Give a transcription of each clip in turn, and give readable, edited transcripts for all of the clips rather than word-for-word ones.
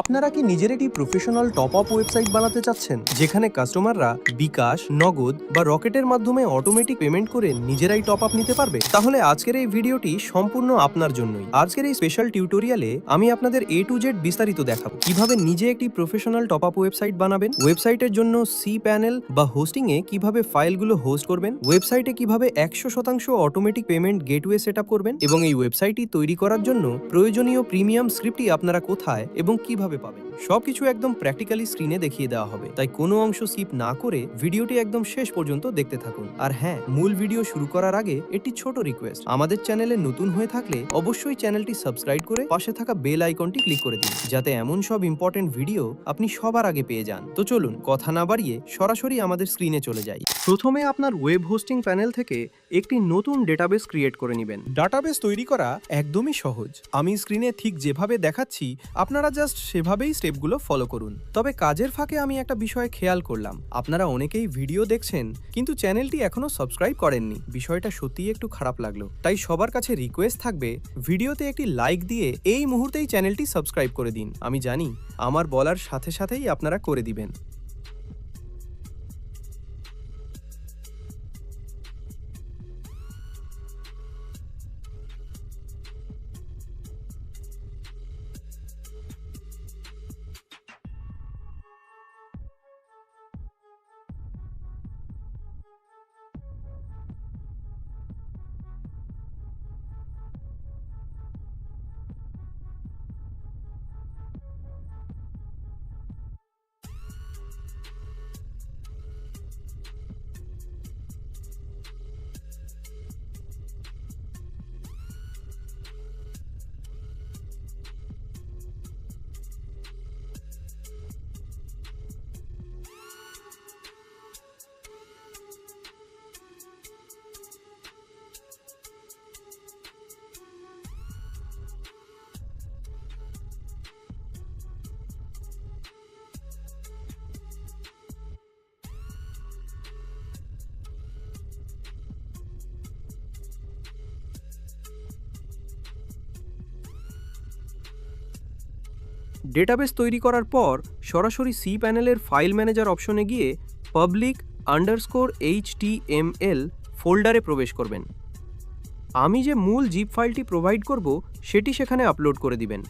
আপনারা কি নিজের একটি প্রফেশনাল টপ আপ ওয়েবসাইট বানাতে চাচ্ছেন, যেখানে কাস্টমাররা বিকাশ, নগদ বা রকেটের মাধ্যমে অটোমেটিক পেমেন্ট করে নিজেরাই টপ আপ নিতে পারবে? তাহলে আজকের এই ভিডিওটি সম্পূর্ণ আপনার জন্যই। আজকের এই স্পেশাল টিউটোরিয়ালে আমি আপনাদের A to Z বিস্তারিত দেখাবো কিভাবে নিজে একটি প্রফেশনাল টপ আপ ওয়েবসাইট বানাবেন, ওয়েবসাইটের জন্য সি প্যানেল বা হোস্টিং এ কিভাবে ফাইলগুলো হোস্ট করবেন, ওয়েবসাইটে কিভাবে 100% automatic payment gateway set up করবেন, এবং এই ওয়েবসাইটটি তৈরি করার জন্য প্রয়োজনীয় প্রিমিয়াম স্ক্রিপ্টটি আপনারা কোথায় এবং কিভাবে পাবেন, সবকিছু একদম প্র্যাকটিক্যালি স্ক্রিনে দেখিয়ে দেওয়া হবে। তাই কোনো অংশ স্কিপ না করে ভিডিওটি একদম শেষ পর্যন্ত দেখতে থাকুন। আর হ্যাঁ, মূল ভিডিও শুরু করার আগে একটি ছোট রিকোয়েস্ট, আমাদের চ্যানেলে নতুন হয়ে থাকলে অবশ্যই চ্যানেলটি সাবস্ক্রাইব করে পাশে থাকা বেল আইকনটি ক্লিক করে দিন, যাতে এমন সব ইম্পর্টেন্ট ভিডিও আপনি সবার আগে পেয়ে যান। তো চলুন কথা না বাড়িয়ে সরাসরি আমাদের স্ক্রিনে চলে যাই। প্রথমে আপনার ওয়েব হোস্টিং প্যানেল থেকে একটি নতুন ডেটাবেস ক্রিয়েট করে নেবেন। ডাটাবেস তৈরি করা একদমই সহজ। আমি স্ক্রিনে ঠিক যেভাবে দেখাচ্ছি আপনারা জাস্ট সেভাবেই স্টেপগুলো ফলো করুন। তবে কাজের ফাঁকে আমি একটা বিষয় খেয়াল করলাম, আপনারা অনেকেই ভিডিও দেখছেন কিন্তু চ্যানেলটি এখনো সাবস্ক্রাইব করেননি। বিষয়টা সত্যিই একটু খারাপ লাগলো। তাই সবার কাছে রিকোয়েস্ট থাকবে, ভিডিওতে একটি লাইক দিয়ে এই মুহূর্তেই চ্যানেলটি সাবস্ক্রাইব করে দিন। আমি জানি আমার বলার সাথে সাথেই আপনারা করে দিবেন। ডেটাবেস তৈরি করার পর সরাসরি সি প্যানেলের ফাইল ম্যানেজার অপশনে গিয়ে public_html ফোল্ডারে প্রবেশ করবেন। আমি যে মূল জিপ ফাইলটি প্রোভাইড করব সেটি সেখানে আপলোড করে দিবেন।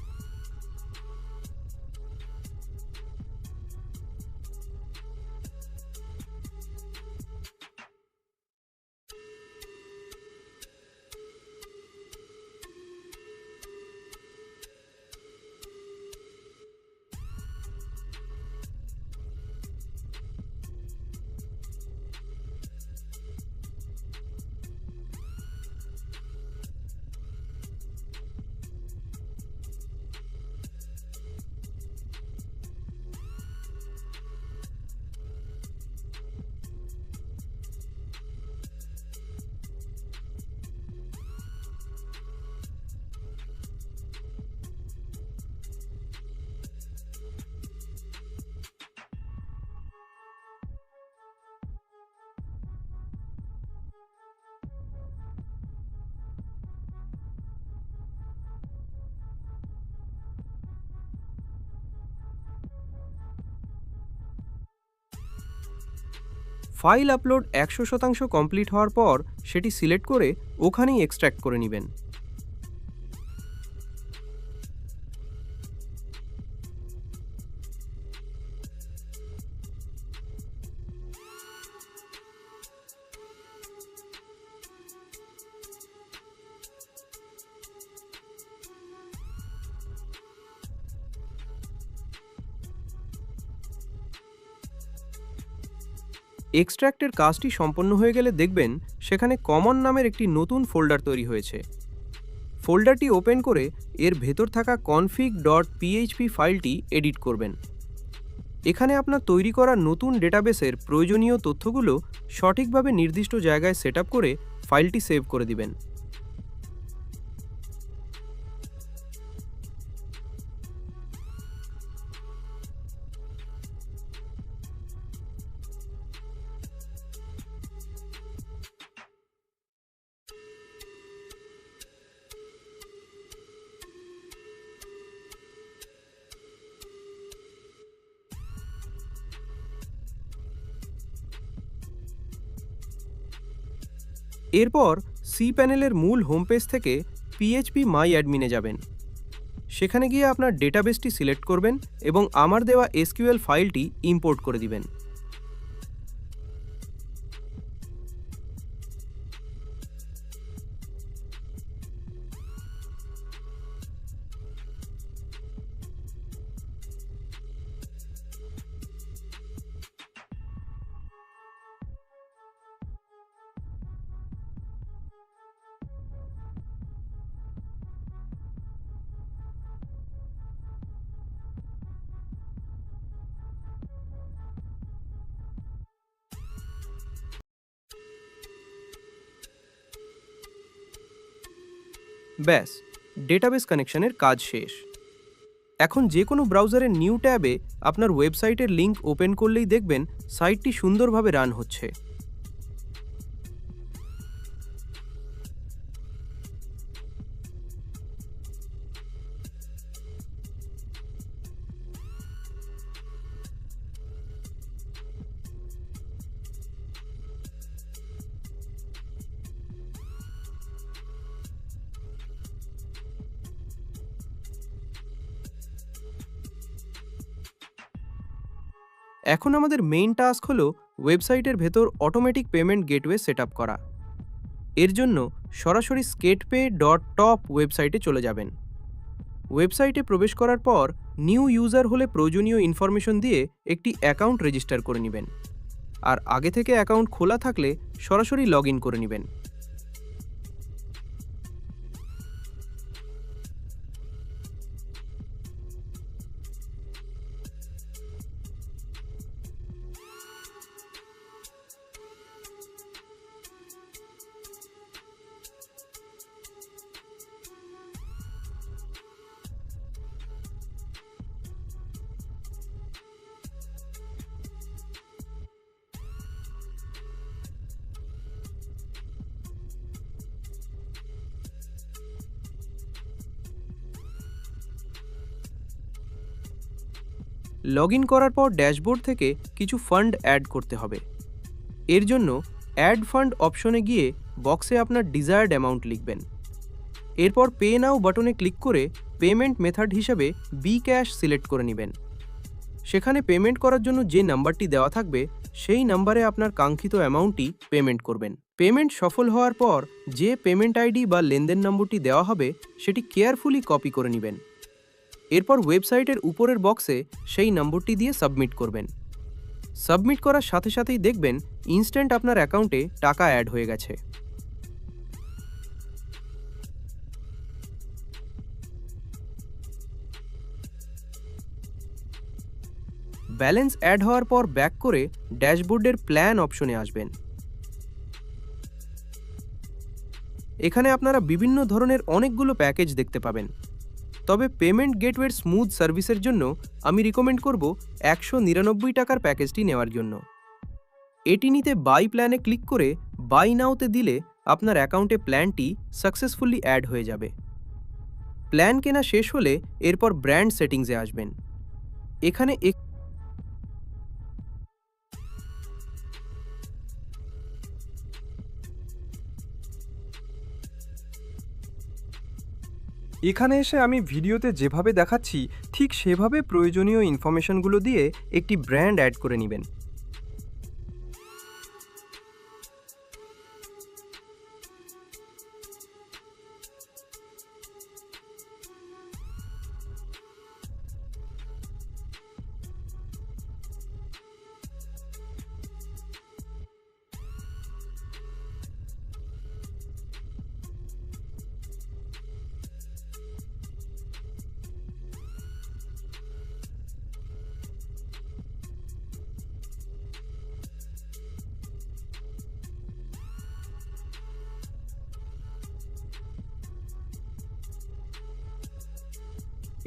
ফাইল আপলোড 100% কমপ্লিট হওয়ার পর সেটি সিলেক্ট করে ওখানেই এক্সট্র্যাক্ট করে নেবেন। এক্সট্র্যাক্টের কাজটি সম্পন্ন হয়ে গেলে দেখবেন সেখানে কমন নামের একটি নতুন ফোল্ডার তৈরি হয়েছে। ফোল্ডারটি ওপেন করে এর ভেতর থাকা config.php ফাইলটি এডিট করবেন। এখানে আপনার তৈরি করা নতুন ডেটাবেসের প্রয়োজনীয় তথ্যগুলো সঠিকভাবে নির্দিষ্ট জায়গায় সেট আপ করে ফাইলটি সেভ করে দিবেন। এরপর সি প্যানেলের মূল হোম পেজ থেকে পিএইচপি মাই অ্যাডমিনে যাবেন। সেখানে গিয়ে আপনার ডেটাবেসটি সিলেক্ট করবেন এবং আমার দেওয়া এসকিউএল ফাইলটি ইম্পোর্ট করে দিবেন। ব্যাস, ডেটাবেস কানেকশনের কাজ শেষ। এখন যে কোনো ব্রাউজারের নিউ ট্যাবে আপনার ওয়েবসাইটের লিঙ্ক ওপেন করলেই দেখবেন সাইটটি সুন্দরভাবে রান হচ্ছে। এখন আমাদের মেইন টাস্ক হলো ওয়েবসাইটের ভেতর automatic payment gateway set up করা। এর জন্য সরাসরি skatepay.top ওয়েবসাইটে চলে যাবেন। ওয়েবসাইটে প্রবেশ করার পর নিউ ইউজার হলে প্রয়োজনীয় ইনফরমেশন দিয়ে একটি অ্যাকাউন্ট রেজিস্টার করে নেবেন, আর আগে থেকে অ্যাকাউন্ট খোলা থাকলে সরাসরি লগ ইন করে নেবেন। লগ ইন করার পর ড্যাশবোর্ড থেকে কিছু ফান্ড অ্যাড করতে হবে। এর জন্য অ্যাড ফান্ড অপশনে গিয়ে বক্সে আপনার ডিজায়ার্ড অ্যামাউন্ট লিখবেন। এরপর পে নাও বাটনে ক্লিক করে পেমেন্ট মেথড হিসাবে বিক্যাশ সিলেক্ট করে নেবেন। সেখানে পেমেন্ট করার জন্য যে নাম্বারটি দেওয়া থাকবে সেই নাম্বারে আপনার কাঙ্ক্ষিত অ্যামাউন্টটি পেমেন্ট করবেন। পেমেন্ট সফল হওয়ার পর যে পেমেন্ট আইডি বা লেনদেন নম্বরটি দেওয়া হবে সেটি কেয়ারফুলি কপি করে নেবেন। এরপর ওয়েবসাইটের উপরের বক্সে সেই নম্বরটি দিয়ে সাবমিট করবেন। সাবমিট করার সাথে সাথেই দেখবেন ইনস্ট্যান্ট আপনার অ্যাকাউন্টে টাকা অ্যাড হয়ে গেছে। ব্যালেন্স অ্যাড হওয়ার পর ব্যাক করে ড্যাশবোর্ডের প্ল্যান অপশনে আসবেন। এখানে আপনারা বিভিন্ন ধরনের অনেকগুলো প্যাকেজ দেখতে পাবেন, তবে পেমেন্ট গেটওয়ের স্মুথ সার্ভিসের জন্য আমি রিকমেন্ড করব 199 টাকার প্যাকেজটি নেওয়ার জন্য। এটি নিতে বাই প্ল্যানে ক্লিক করে বাই নাওতে দিলে আপনার অ্যাকাউন্টে প্ল্যানটি সাকসেসফুলি অ্যাড হয়ে যাবে। প্ল্যান কেনা শেষ হলে এরপর ব্র্যান্ড সেটিংসে আসবেন। এখানে এখানে এসে আমি ভিডিওতে যেভাবে দেখাচ্ছি ঠিক সেভাবে প্রয়োজনীয় ইনফরমেশনগুলো দিয়ে একটি ব্র্যান্ড অ্যাড করে নেবেন।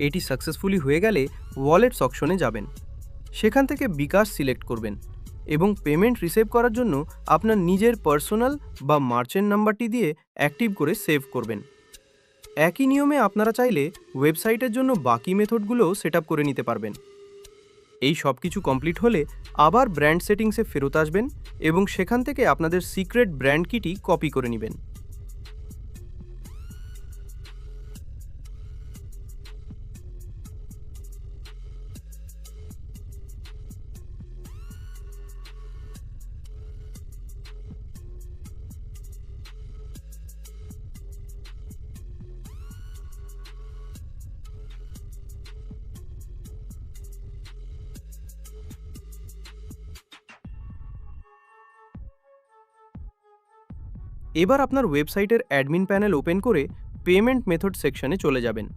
এটি সাকসেসফুলি হয়ে গেলে ওয়ালেটস অপশনে যাবেন। সেখান থেকে বিকাশ সিলেক্ট করবেন এবং পেমেন্ট রিসিভ করার জন্য আপনার নিজের পার্সোনাল বা মার্চেন্ট নাম্বারটি দিয়ে অ্যাক্টিভ করে সেভ করবেন। একই নিয়মে আপনারা চাইলে ওয়েবসাইটের জন্য বাকি মেথডগুলোও সেট আপ করে নিতে পারবেন। এই সব কিছু কমপ্লিট হলে আবার ব্র্যান্ড সেটিংসে ফেরত আসবেন এবং সেখান থেকে আপনাদের সিক্রেট ব্র্যান্ড কিটি কপি করে নেবেন। এবার আপনার ওয়েবসাইটের অ্যাডমিন প্যানেল ওপেন করে পেমেন্ট মেথড সেকশনে চলে যাবেন।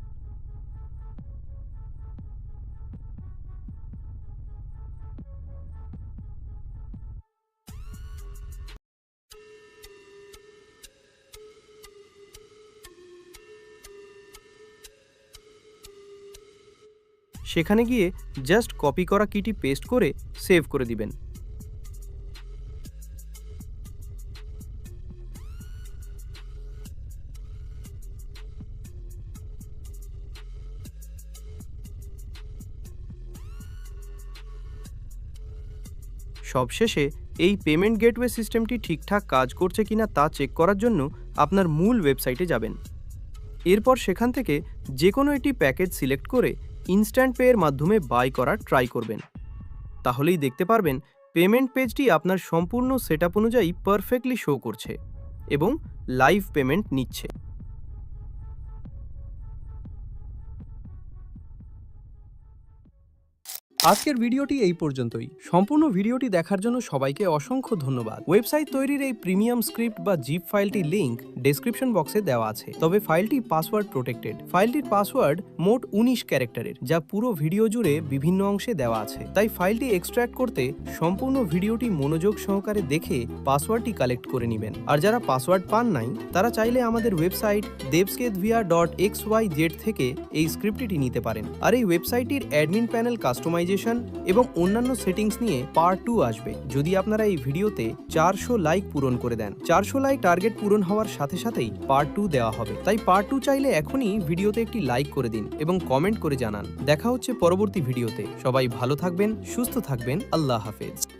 সেখানে গিয়ে জাস্ট কপি করা কিটি পেস্ট করে সেভ করে দিবেন। সবশেষে এই পেমেন্ট গেটওয়ে সিস্টেমটি ঠিকঠাক কাজ করছে কিনা তা চেক করার জন্য আপনার মূল ওয়েবসাইটে যাবেন। এরপর সেখান থেকে যে কোনো একটি প্যাকেজ সিলেক্ট করে ইনস্ট্যান্ট পে এর মাধ্যমে বাই করার ট্রাই করবেন। তাহলেই দেখতে পারবেন পেমেন্ট পেজটি আপনার সম্পূর্ণ সেটআপ অনুযায়ী পারফেক্টলি শো করছে এবং লাইভ পেমেন্ট নিচ্ছে। আজকের ভিডিওটি এই পর্যন্তই। সম্পূর্ণ ভিডিওটি দেখার জন্য সবাইকে অসংখ্য ধন্যবাদ। ওয়েবসাইট তৈরির এই প্রিমিয়াম স্ক্রিপ্ট বা জিপ ফাইলটির লিংক ডেসক্রিপশন বক্সে দেওয়া আছে, তবে ফাইলটি পাসওয়ার্ড প্রোটেক্টেড। ফাইলটির পাসওয়ার্ড মোট 19 ক্যারেক্টারের, যা পুরো ভিডিও জুড়ে বিভিন্ন অংশে দেওয়া আছে। তাই ফাইলটি এক্সট্র্যাক্ট করতে সম্পূর্ণ ভিডিওটি মনোযোগ সহকারে দেখে পাসওয়ার্ডটি কালেক্ট করে নেবেন। আর যারা পাসওয়ার্ড পান নাই তারা চাইলে আমাদের ওয়েবসাইট devskithvia.xyz থেকে এই স্ক্রিপ্টটি নিতে পারেন। আর এই ওয়েবসাইটটির অ্যাডমিন প্যানেল কাস্টমাইজেশন এবং অন্যান্য সেটিংস নিয়ে পার্ট 2 আসবে, যদি আপনারা এই ভিডিওতে 400 লাইক পূরণ করে দেন। 400 লাইক টার্গেট পূরণ হওয়ার সাথে সাথেই পার্ট 2 দেওয়া হবে। তাই পার্ট 2 চাইলে এখনই ভিডিওতে একটি লাইক করে দিন এবং কমেন্ট করে জানান। দেখা হচ্ছে পরবর্তী ভিডিওতে। সবাই ভালো থাকবেন, সুস্থ থাকবেন। আল্লাহ হাফেজ।